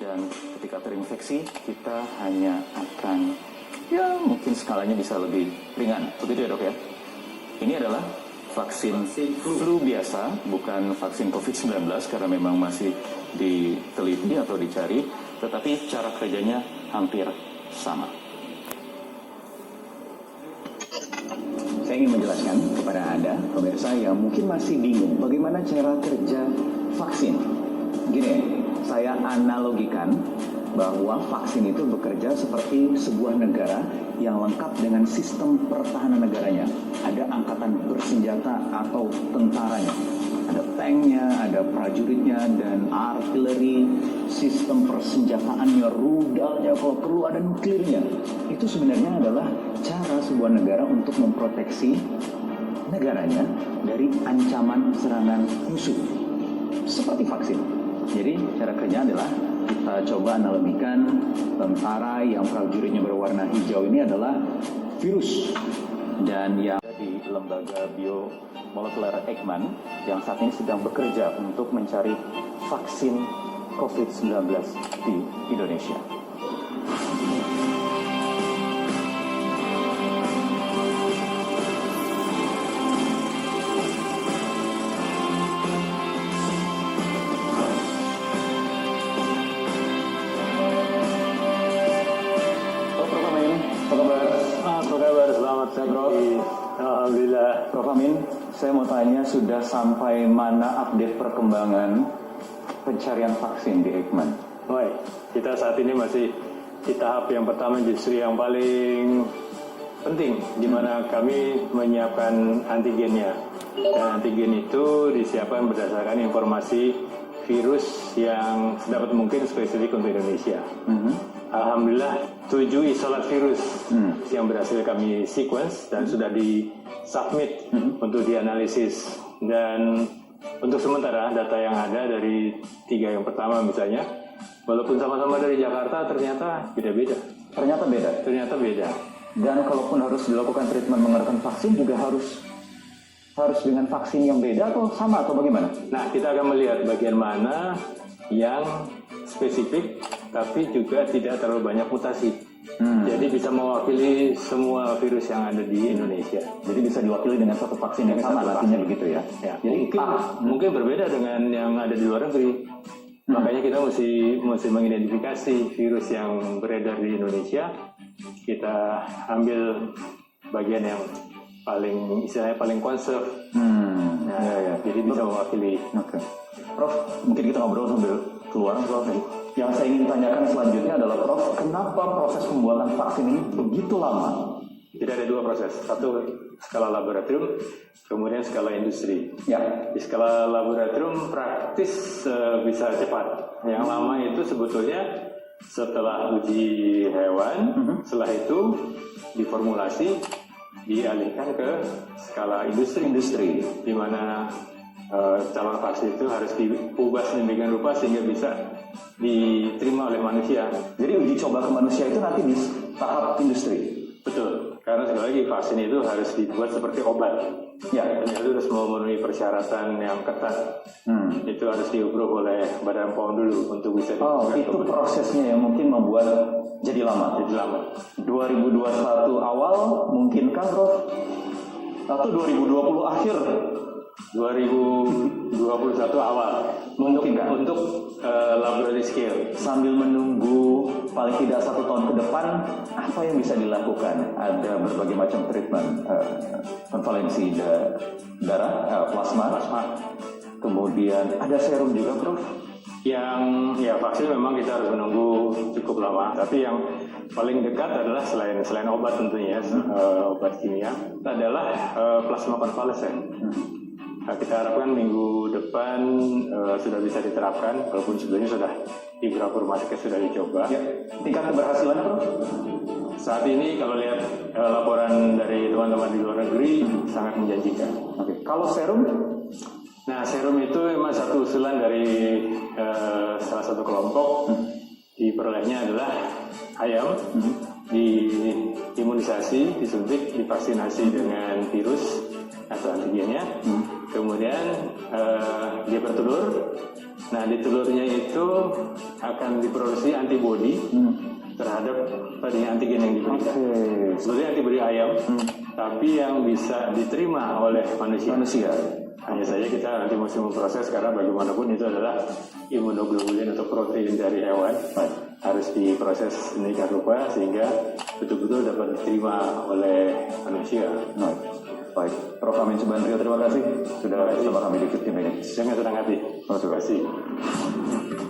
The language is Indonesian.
dan ketika terinfeksi kita hanya akan mungkin skalanya bisa lebih ringan. Begitu ya dok ya? Ini adalah vaksin flu biasa, bukan vaksin COVID-19 karena memang masih diteliti atau dicari, tetapi cara kerjanya hampir sama. Saya ingin menjelaskan kepada Anda, pemirsa yang mungkin masih bingung bagaimana cara kerja vaksin. Gini, saya analogikan bahwa vaksin itu bekerja seperti sebuah negara yang lengkap dengan sistem pertahanan negaranya. Ada angkatan bersenjata atau tentaranya, ada tanknya, ada prajuritnya, dan artileri, sistem persenjataannya, rudalnya, kalau perlu ada nuklirnya. Itu sebenarnya adalah cara sebuah negara untuk memproteksi negaranya dari ancaman serangan musuh, seperti vaksin. Jadi cara kerja adalah kita coba analogikan tentara yang prajuritnya berwarna hijau ini adalah virus, dan yang di lembaga biomolekuler Eijkman yang saat ini sedang bekerja untuk mencari vaksin COVID-19 di Indonesia. Alhamdulillah. Prof Amin, saya mau tanya, sudah sampai mana update perkembangan pencarian vaksin di Eijkman? Baik, kita saat ini masih di tahap yang pertama, justru yang paling penting, di mana kami menyiapkan antigennya. Dan antigen itu disiapkan berdasarkan informasi virus yang sedapat mungkin spesifik untuk Indonesia. Alhamdulillah 7 isolat virus yang berhasil kami sequence dan sudah di-submit untuk dianalisis. Dan untuk sementara data yang ada dari 3 yang pertama misalnya, walaupun sama-sama dari Jakarta ternyata beda-beda. Ternyata beda? Ternyata beda. Dan kalaupun harus dilakukan treatment menggunakan vaksin juga harus dengan vaksin yang beda atau sama atau bagaimana? Nah, kita akan melihat bagian mana yang spesifik tapi juga tidak terlalu banyak mutasi. Jadi bisa mewakili semua virus yang ada di Indonesia. Jadi bisa diwakili dengan satu vaksin yang sama nantinya begitu ya? Jadi mungkin berbeda dengan yang ada di luar negeri. Makanya kita mesti mengidentifikasi virus yang beredar di Indonesia. Kita ambil bagian yang paling conserve. Jadi bisa mewakili. Prof, mungkin kita ngobrol sambil keluar, Prof. Yang saya ingin tanyakan selanjutnya adalah, Prof, kenapa proses pembuatan vaksin ini begitu lama? Jadi ada 2 proses. Satu skala laboratorium, kemudian skala industri. Di skala laboratorium praktis bisa cepat. Yang lama itu sebetulnya setelah uji hewan, setelah itu diformulasi, dialihkan ke skala industri, di mana calon vaksin itu harus diubah sedemikian rupa sehingga bisa diterima oleh manusia. Jadi uji coba ke manusia itu nanti di tahap industri? Betul, karena sekali lagi vaksin itu harus dibuat seperti obat. Dan itu harus memenuhi persyaratan yang ketat. Itu harus di-approve oleh Badan POM dulu untuk bisa itu prosesnya yang mungkin membuat jadi lama. 2021 awal mungkinkah, Prof? Atau 2020 akhir? 2021 awal untuk laboratory scale. Sambil menunggu paling tidak 1 tahun ke depan, apa yang bisa dilakukan? Ada berbagai macam treatment, konvalensi darah, plasma, kemudian ada serum juga, Prof. Yang vaksin memang kita harus menunggu cukup lama, tapi yang paling dekat adalah selain obat tentunya, obat kimia, adalah plasma konvalesen. Kita harapkan minggu depan sudah bisa diterapkan, walaupun sebelumnya sudah di beberapa rumah sakit sudah dicoba. Tingkat keberhasilannya, Prof? Saat ini kalau lihat laporan dari teman-teman di luar negeri sangat menjanjikan. Kalau serum? Nah, serum itu memang satu usulan dari salah satu kelompok. Diperolehnya adalah ayam, imunisasi, disuntik, divaksinasi dengan virus atau antigennya. Kemudian dia bertelur. Nah, di telurnya itu akan diproduksi antibodi terhadap antigen yang diberikan. Sebetulnya antibodi ayam, tapi yang bisa diterima oleh manusia. Hanya saja kita nanti mesti memproses karena bagaimanapun itu adalah imunoglobulin atau protein dari hewan. Harus diproses sedemikian rupa sehingga betul-betul dapat diterima oleh manusia. Baik, Prof. Amin Subandrio, terima kasih sudah bersama kami di 50 Minutes. Dengan senang hati. Terima kasih.